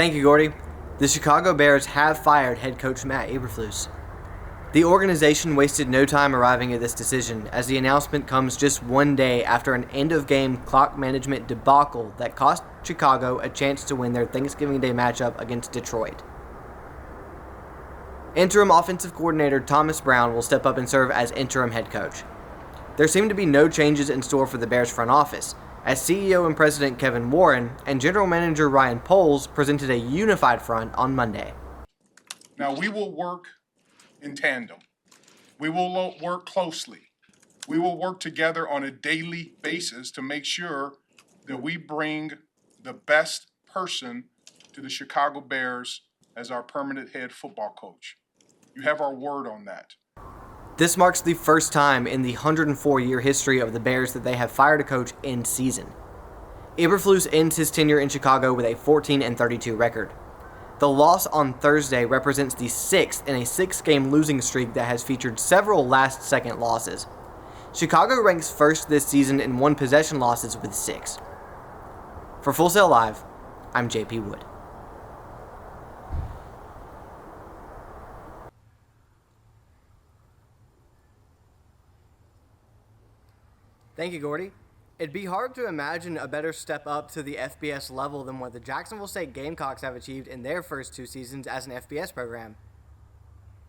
Thank you, Gordy. The Chicago Bears have fired head coach Matt Eberflus. The organization wasted no time arriving at this decision, as the announcement comes just one day after an end-of-game clock management debacle that cost Chicago a chance to win their Thanksgiving Day matchup against Detroit. Interim offensive coordinator Thomas Brown will step up and serve as interim head coach. There seem to be no changes in store for the Bears front office, as CEO and President Kevin Warren and General Manager Ryan Poles presented a unified front on Monday. Now, we will work in tandem. We will work closely. We will work together on a daily basis to make sure that we bring the best person to the Chicago Bears as our permanent head football coach. You have our word on that. This marks the first time in the 104-year history of the Bears that they have fired a coach in season. Eberflus ends his tenure in Chicago with a 14-32 record. The loss on Thursday represents the sixth in a six-game losing streak that has featured several last-second losses. Chicago ranks first this season in one-possession losses with 6. For Full Sail Live, I'm JP Wood. Thank you, Gordy. It'd be hard to imagine a better step up to the FBS level than what the Jacksonville State Gamecocks have achieved in their first 2 seasons as an FBS program.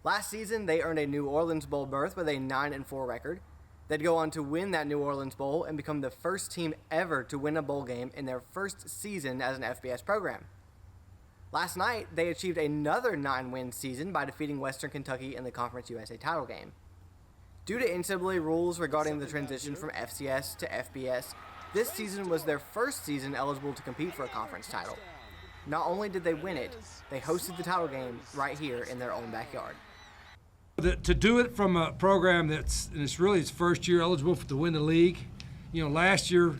Last season, they earned a New Orleans Bowl berth with a 9-4 record. They'd go on to win that New Orleans Bowl and become the first team ever to win a bowl game in their first season as an FBS program. Last night, they achieved another 9-win season by defeating Western Kentucky in the Conference USA title game. Due to NCAA rules regarding the transition from FCS to FBS, this season was their first season eligible to compete for a conference title. Not only did they win it, they hosted the title game right here in their own backyard. To do it from a program it's really its first year eligible to win the league. Last year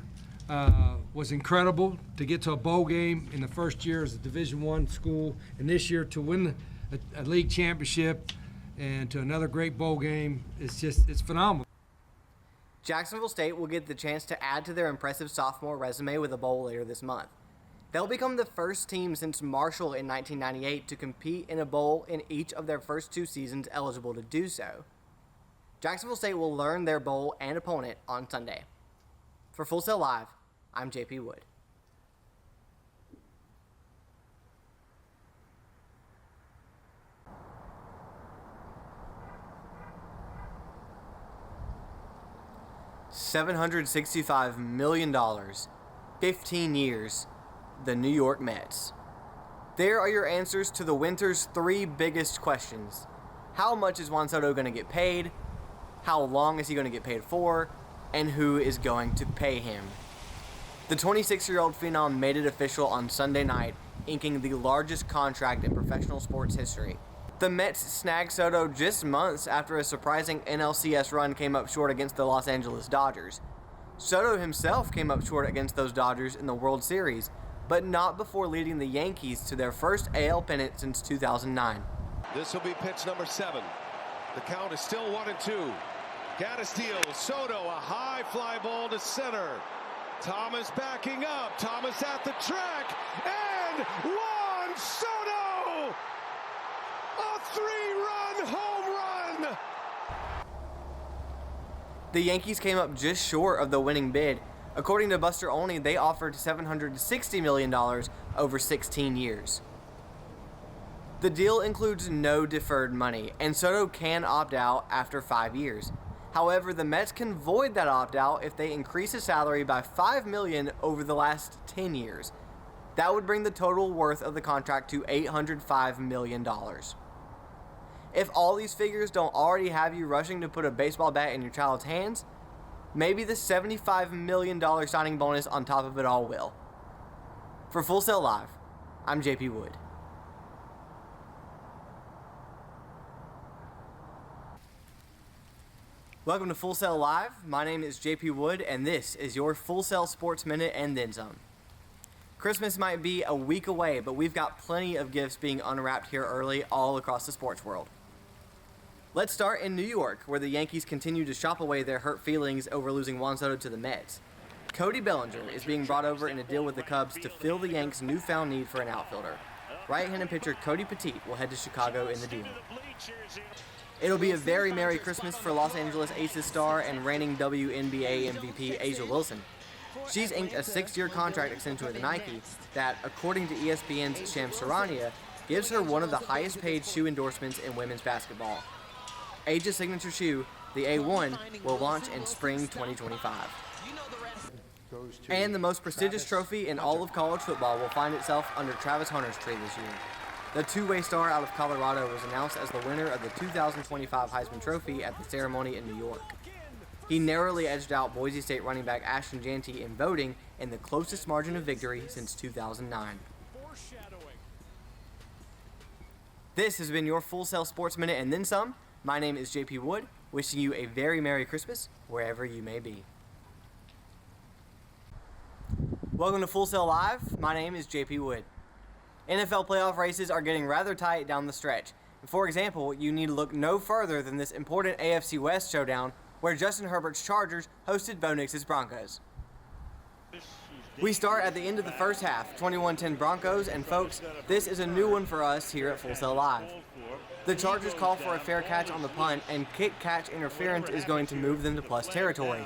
was incredible to get to a bowl game in the first year as a Division I school, and this year to win a league championship and to another great bowl game. It's phenomenal. Jacksonville State will get the chance to add to their impressive sophomore resume with a bowl later this month. They'll become the first team since Marshall in 1998 to compete in a bowl in each of their first 2 seasons eligible to do so. Jacksonville State will learn their bowl and opponent on Sunday. For Full Sail Live, I'm JP Wood. $765 million, 15 years, the New York Mets. There are your answers to the winter's 3 biggest questions. How much is Juan Soto going to get paid? How long is he going to get paid for? And who is going to pay him? The 26-year-old phenom made it official on Sunday night, inking the largest contract in professional sports history. The Mets snagged Soto just months after a surprising NLCS run came up short against the Los Angeles Dodgers. Soto himself came up short against those Dodgers in the World Series, but not before leading the Yankees to their first AL pennant since 2009. This will be pitch number 7. The count is still 1-2. Castillo, Soto, a high fly ball to center. Thomas backing up. Thomas at the track, and Juan Soto! A 3-run home run! The Yankees came up just short of the winning bid. According to Buster Olney, they offered $760 million over 16 years. The deal includes no deferred money, and Soto can opt out after 5 years. However, the Mets can void that opt-out if they increase his salary by $5 million over the last 10 years. That would bring the total worth of the contract to $805 million. If all these figures don't already have you rushing to put a baseball bat in your child's hands, maybe the $75 million signing bonus on top of it all will. For Full Sail Live, I'm JP Wood. Welcome to Full Sail Live. My name is JP Wood, and this is your Full Sail Sports Minute and then some. Christmas might be a week away, but we've got plenty of gifts being unwrapped here early all across the sports world. Let's start in New York, where the Yankees continue to shop away their hurt feelings over losing Juan Soto to the Mets. Cody Bellinger is being brought over in a deal with the Cubs to fill the Yanks' newfound need for an outfielder. right-handed pitcher Cody Petit will head to Chicago in the deal. It'll be a very Merry Christmas for Los Angeles Aces star and reigning WNBA MVP A'ja Wilson. She's inked a 6-year contract extension with Nike that, according to ESPN's Shams Charania, gives her one of the highest paid shoe endorsements in women's basketball. A'ja's signature shoe, the A1, will launch in spring 2025. And the most prestigious trophy in all of college football will find itself under Travis Hunter's tree this year. The two-way star out of Colorado was announced as the winner of the 2025 Heisman Trophy at the ceremony in New York. He narrowly edged out Boise State running back Ashton Jeanty in voting in the closest margin of victory since 2009. This has been your Full Sail Sports Minute and then some. My name is JP Wood, wishing you a very Merry Christmas wherever you may be. Welcome to Full Sail Live. My name is JP Wood. NFL playoff races are getting rather tight down the stretch. For example, you need to look no further than this important AFC West showdown where Justin Herbert's Chargers hosted Bo Nix's Broncos. We start at the end of the first half, 21-10 Broncos, and folks, this is a new one for us here at Full Sail Live. The Chargers call for a fair catch on the punt, and kick-catch interference is going to move them to plus territory.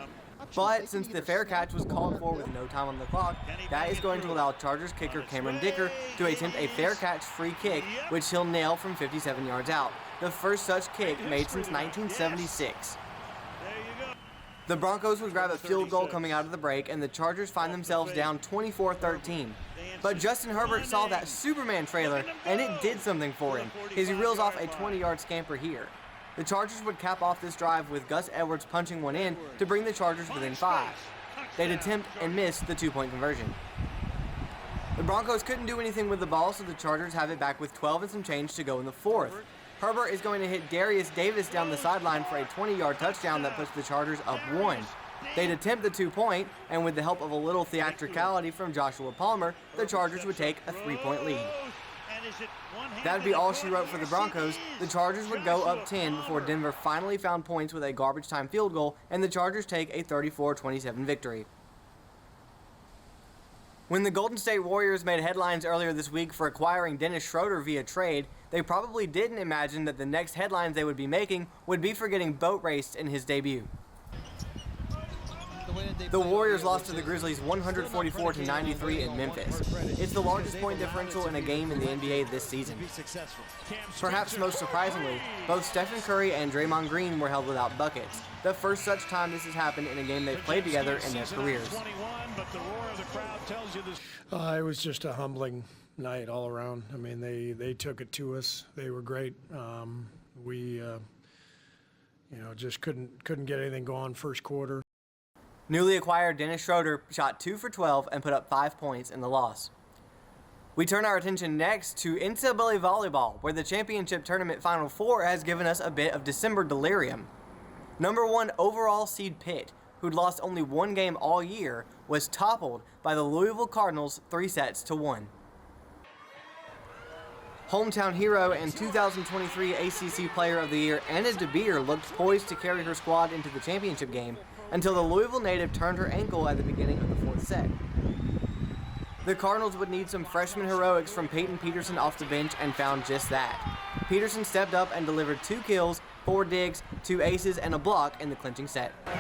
But since the fair catch was called for with no time on the clock, that is going to allow Chargers kicker Cameron Dicker to attempt a fair catch free kick, which he'll nail from 57 yards out, the first such kick made since 1976. The Broncos would grab a field goal coming out of the break, and the Chargers find themselves down 24-13. But Justin Herbert saw that Superman trailer, and it did something for him, as he reels off a 20-yard scamper here. The Chargers would cap off this drive with Gus Edwards punching one in to bring the Chargers within 5. They'd attempt and miss the 2-point conversion. The Broncos couldn't do anything with the ball, so the Chargers have it back with 12 and some change to go in the 4th. Herbert is going to hit Darius Davis down the sideline for a 20-yard touchdown that puts the Chargers up 1. They'd attempt the 2-point, and with the help of a little theatricality from Joshua Palmer, the Chargers would take a 3-point lead. That would be all she wrote for the Broncos. The Chargers would go up 10 before Denver finally found points with a garbage time field goal, and the Chargers take a 34-27 victory. When the Golden State Warriors made headlines earlier this week for acquiring Dennis Schroeder via trade, they probably didn't imagine that the next headlines they would be making would be for getting boat raced in his debut. The Warriors lost to the Grizzlies 144-93 in Memphis. It's the largest point differential in a game in the NBA this season. Perhaps most surprisingly, both Stephen Curry and Draymond Green were held without buckets, the first such time this has happened in a game they've played together in their careers. It was just a humbling night all around. I mean, they took it to us. They were great. We just couldn't get anything going first quarter. Newly acquired Dennis Schroeder shot 2 for 12 and put up 5 points in the loss. We turn our attention next to NCAA volleyball, where the championship tournament Final Four has given us a bit of December delirium. Number 1 overall seed Pitt, who'd lost only 1 game all year, was toppled by the Louisville Cardinals 3-1. Hometown hero and 2023 ACC Player of the Year Anna DeBeer looked poised to carry her squad into the championship game until the Louisville native turned her ankle at the beginning of the 4th set. The Cardinals would need some freshman heroics from Peyton Peterson off the bench and found just that. Peterson stepped up and delivered 2 kills, 4 digs, 2 aces, and a block in the clinching set. And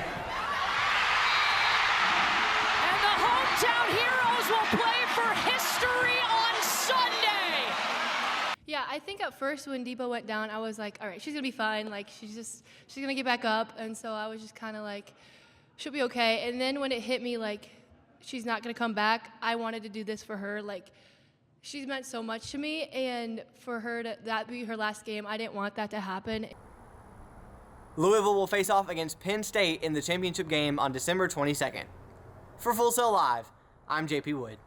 the hometown heroes will play for history on Sunday. Yeah, I think at first when Debo went down, I was like, all right, she's gonna be fine. Like she's gonna get back up. And so I was just kind of like, she'll be okay. And then when it hit me, like, she's not gonna come back, I wanted to do this for her. Like, she's meant so much to me, and for her to that be her last game, I didn't want that to happen. Louisville will face off against Penn State in the championship game on December 22nd. For Full Sail Live, I'm JP Wood.